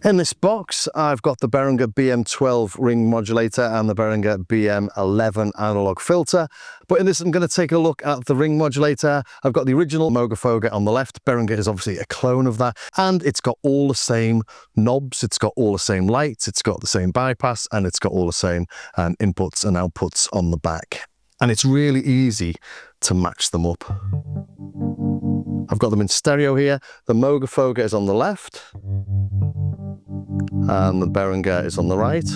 In this box, I've got the Behringer BM-12 Ring Modulator and the Behringer BM-11 analog filter. But in this, I'm going to take a look at the ring modulator. I've got the original Moogerfooger on the left. Behringer is obviously a clone of that. And it's got all the same knobs. It's got all the same lights. It's got the same bypass. And it's got all the same inputs and outputs on the back. And it's really easy to match them up. I've got them in stereo here. The Moogerfooger is on the left. And the Behringer is on the right.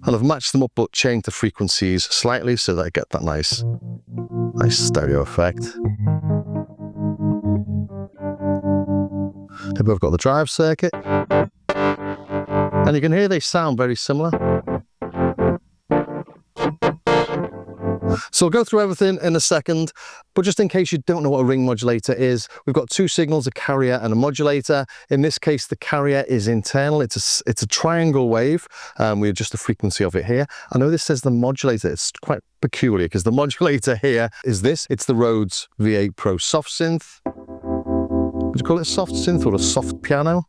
And I've matched them up but changed the frequencies slightly so that I get that nice stereo effect. Here we've got the drive circuit. And you can hear they sound very similar. So I'll go through everything in a second, but just in case you don't know what a ring modulator is, we've got two signals, a carrier and a modulator. In this case, the carrier is internal. It's a triangle wave. We adjust the frequency of it here. I know this says the modulator. It's quite peculiar because the modulator here is this. It's the Rhodes V8 Pro Soft Synth. Would you call it a soft synth or a soft piano?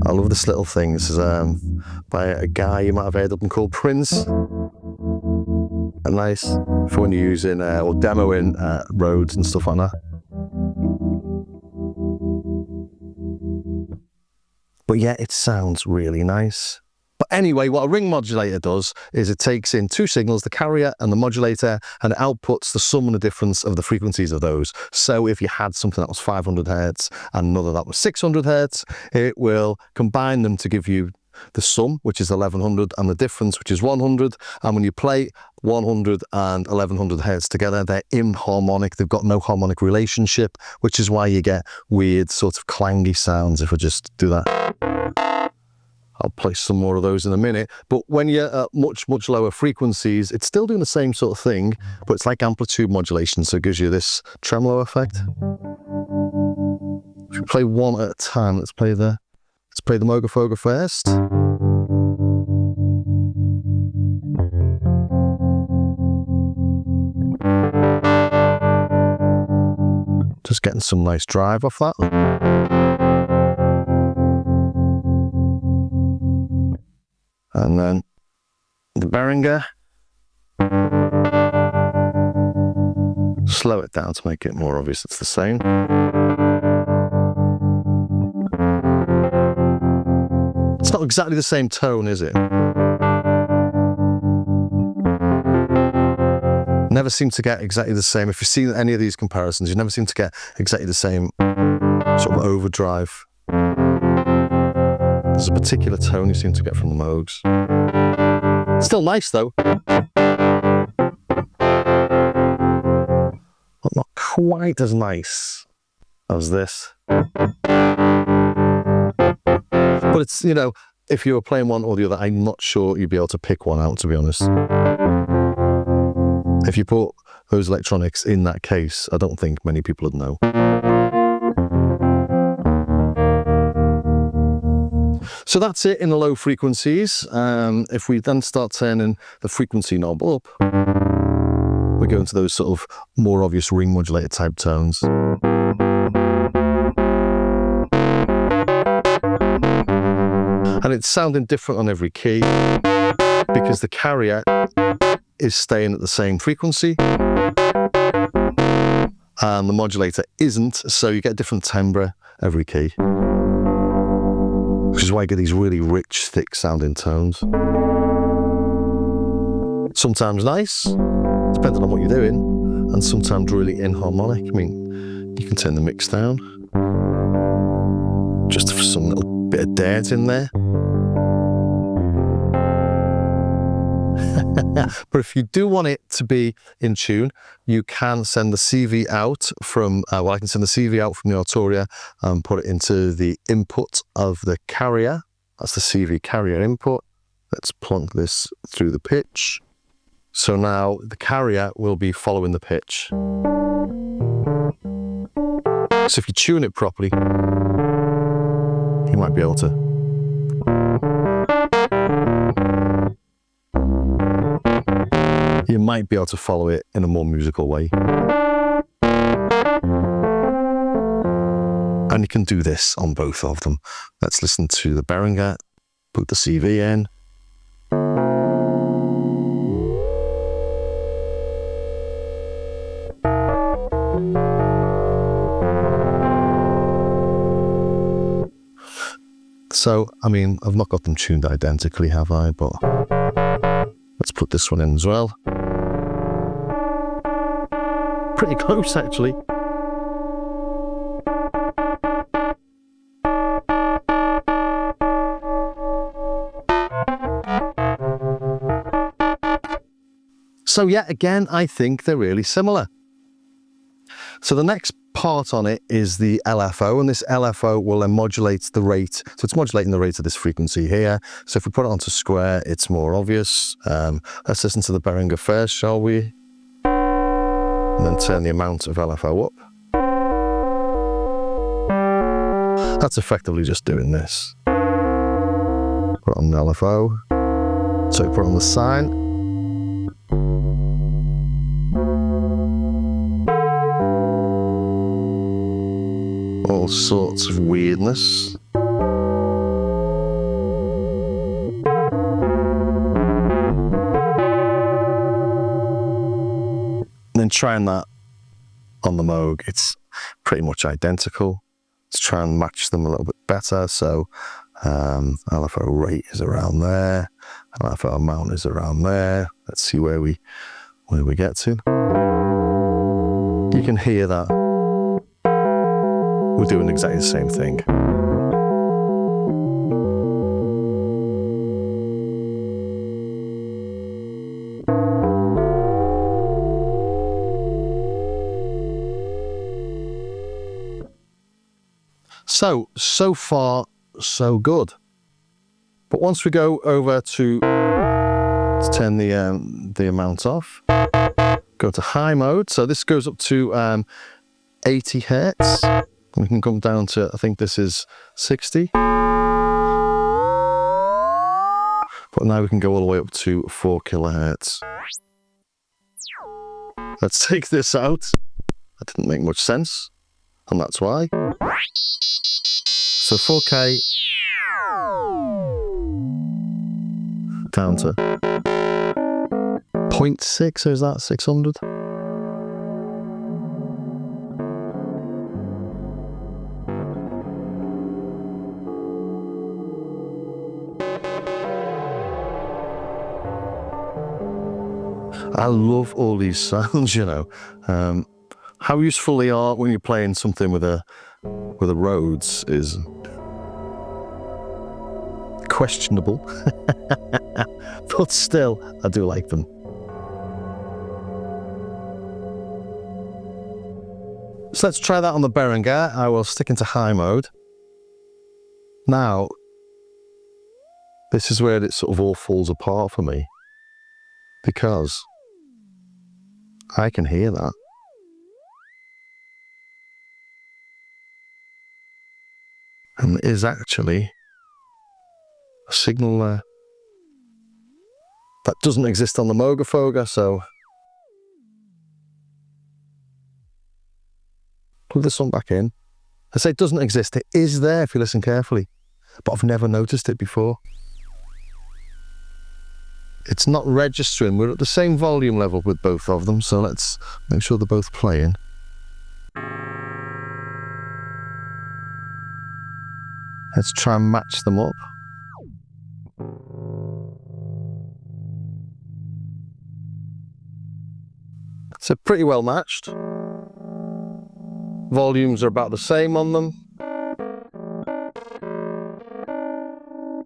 I love this little thing. This is by a guy you might have heard of him called Prince. And nice for when you're using or demoing Rhodes and stuff like that. But yeah, it sounds really nice. But anyway, what a ring modulator does is it takes in two signals, the carrier and the modulator, and it outputs the sum and the difference of the frequencies of those. So if you had something that was 500 Hertz and another that was 600 Hertz, it will combine them to give you the sum, which is 1100, and the difference, which is 100. And when you play 100 and 1100 Hertz together, they're inharmonic. They've got no harmonic relationship, which is why you get weird sort of clangy sounds if I just do that. I'll play some more of those in a minute. But when you're at much lower frequencies, it's still doing the same sort of thing, but it's like amplitude modulation, so it gives you this tremolo effect. If we play one at a time, let's play the Moogerfooger first. Just getting some nice drive off that. And then the Behringer. Slow it down to make it more obvious it's the same. It's not exactly the same tone, is it? Never seem to get exactly the same. If you've seen any of these comparisons, you never seem to get exactly the same sort of overdrive. There's a particular tone you seem to get from the Moogs. Still nice though. But not quite as nice as this. But it's, you know, if you were playing one or the other, I'm not sure you'd be able to pick one out, to be honest. If you put those electronics in that case, I don't think many people would know. So that's it in the low frequencies. If we then start turning the frequency knob up, we go into those sort of more obvious ring modulator type tones. And it's sounding different on every key because the carrier is staying at the same frequency and the modulator isn't, so you get different timbre every key. Which is why you get these really rich, thick sounding tones. Sometimes nice, depending on what you're doing, and sometimes really inharmonic. I mean, you can turn the mix down, just for some little bit of dirt in there. But if you do want it to be in tune, you can send the CV out from, I can send the CV out from the Arturia and put it into the input of the carrier. That's the CV carrier input. Let's plunk this through the pitch. So now the carrier will be following the pitch. So if you tune it properly, you might be able to. You might be able to follow it in a more musical way. And you can do this on both of them. Let's listen to the Behringer, put the CV in. So, I mean, I've not got them tuned identically, have I? But let's put this one in as well. Pretty close, actually. So yeah, again, I think they're really similar. So the next part on it is the LFO, and this LFO will then modulate the rate. So it's modulating the rate of this frequency here. So if we put it onto square, it's more obvious. Let's listen to the Behringer first, shall we? And then turn the amount of LFO up. That's effectively just doing this. Put it on the LFO. So put it on the sine. All sorts of weirdness. And then trying that on the Moog, it's pretty much identical. Let's try and match them a little bit better. So LFO rate is around there, LFO amount is around there. Let's see where we get to. You can hear that we're doing exactly the same thing. So far, so good. But once we go over to turn the amount off, go to high mode. So this goes up to 80 hertz. We can come down to, I think this is 60. But now we can go all the way up to 4 kilohertz. Let's take this out. That didn't make much sense, and that's why. So 4K down to 0.6, so is that 600? I love all these sounds, you know. How useful they are when you're playing something with a Rhodes is questionable, but still, I do like them. So let's try that on the Behringer. I will stick into high mode. Now, this is where it sort of all falls apart for me, because I can hear that. And there is actually a signal there that doesn't exist on the Moogerfooger, so plug this one back in. I say it doesn't exist, it is there if you listen carefully, but I've never noticed it before. It's not registering. We're at the same volume level with both of them, so let's make sure they're both playing. Let's try and match them up. So pretty well matched. Volumes are about the same on them.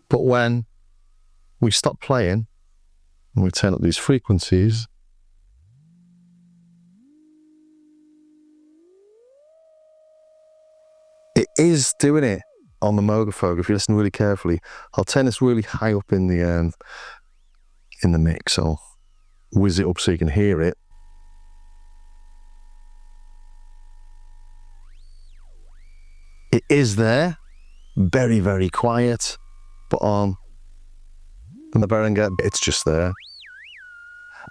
But when we stop playing and we turn up these frequencies, it is doing it on the Moogerfooger. If you listen really carefully, I'll turn this really high up in the mix. I'll whiz it up so you can hear it. It is there, very, very quiet, but on the Behringer, it's just there.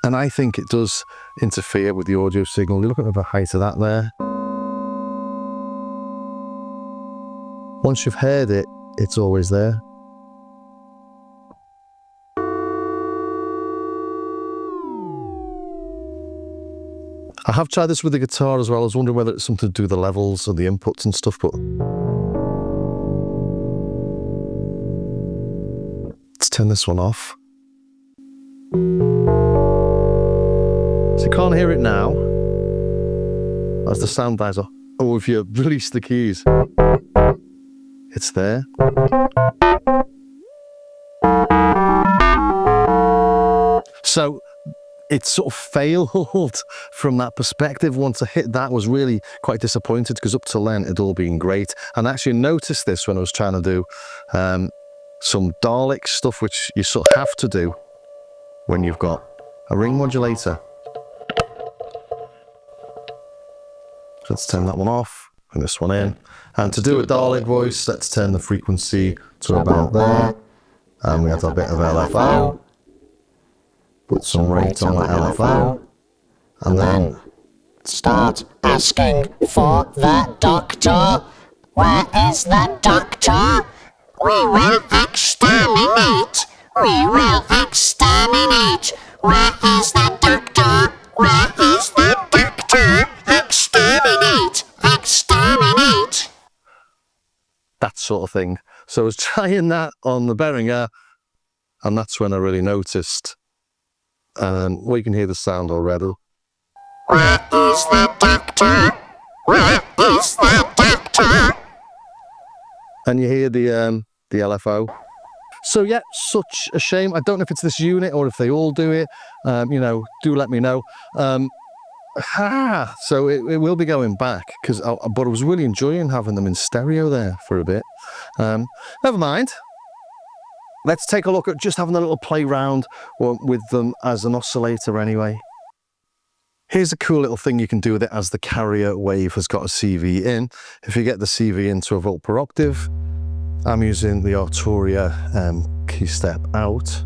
And I think it does interfere with the audio signal. You look at the height of that there. Once you've heard it, it's always there. I have tried this with the guitar as well. I was wondering whether it's something to do with the levels or the inputs and stuff, but let's turn this one off. So you can't hear it now as the sound dies off. Oh, if you release the keys, it's there. So it sort of failed from that perspective. Once I hit that, I was really quite disappointed because up till then it'd all been great. And I actually noticed this when I was trying to do some Dalek stuff, which you sort of have to do when you've got a ring modulator. So let's turn that one off, bring this one in. And to do a Dalek voice, let's turn the frequency to about there. And we have a bit of LFO. Put some rate on the LFO, and then start asking for the doctor. Where is the doctor? We will exterminate. We will exterminate. Where is the doctor? Where is the doctor? Exterminate. Exterminate. That sort of thing. So I was trying that on the Behringer, and that's when I really noticed. And well, you can hear the sound already. Where is the doctor? Where is the doctor? And you hear the LFO. So yeah, such a shame. I don't know if it's this unit or if they all do it. You know, do let me know. So it will be going back, but I was really enjoying having them in stereo there for a bit. Never mind. Let's take a look at just having a little play round with them as an oscillator anyway. Here's a cool little thing you can do with it as the carrier wave has got a CV in. If you get the CV into a volt per octave, I'm using the Arturia key step out.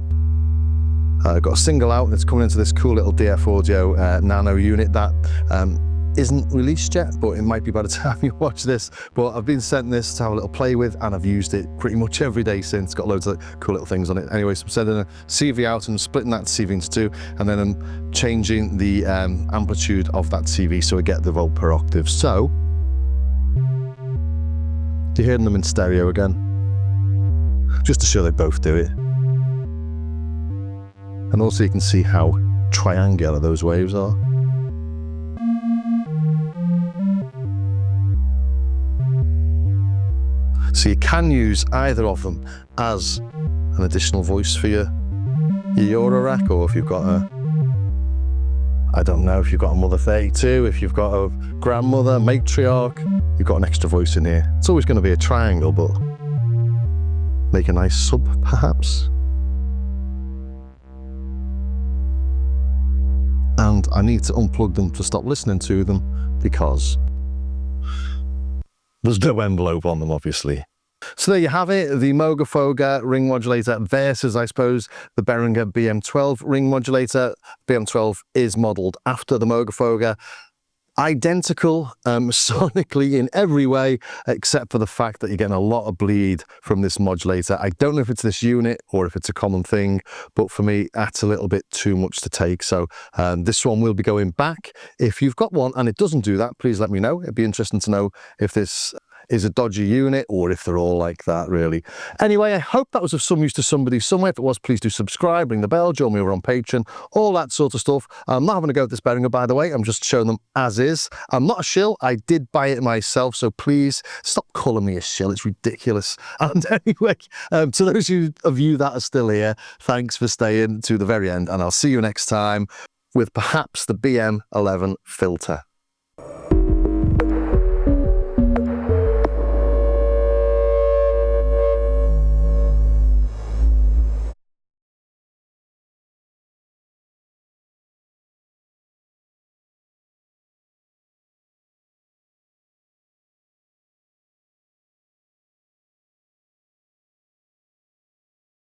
I've got a single out that's coming into this cool little DF Audio nano unit that isn't released yet, but it might be by the time you watch this. But I've been sent this to have a little play with, and I've used it pretty much every day since. It's got loads of cool little things on it. Anyway, so I'm sending a CV out and splitting that CV into two, and then I'm changing the amplitude of that CV so we get the volt per octave. So you're hearing them in stereo again, just to show they both do it. And also you can see how triangular those waves are. So you can use either of them as an additional voice for your Euro rack, or if you've got I don't know, if you've got a mother 32, if you've got a grandmother, matriarch, you've got an extra voice in here. It's always going to be a triangle, but make a nice sub, perhaps. And I need to unplug them to stop listening to them because there's no envelope on them, obviously. So there you have it, the Moogerfooger ring modulator versus, I suppose, the Behringer BM-12 ring modulator. BM-12 is modelled after the Moogerfooger. Identical sonically in every way, except for the fact that you're getting a lot of bleed from this modulator. I don't know if it's this unit or if it's a common thing, but for me, that's a little bit too much to take. So this one will be going back. If you've got one and it doesn't do that, please let me know. It'd be interesting to know if this is a dodgy unit or if they're all like that, really. Anyway, I hope that was of some use to somebody somewhere. If it was, please do subscribe, ring the bell, join me over on Patreon, all that sort of stuff. I'm not having a go at this Behringer, by the way. I'm just showing them as is. I'm not a shill. I did buy it myself, so please stop calling me a shill. It's ridiculous. And anyway, to those of you that are still here, thanks for staying to the very end, and I'll see you next time with perhaps the BM-11 filter.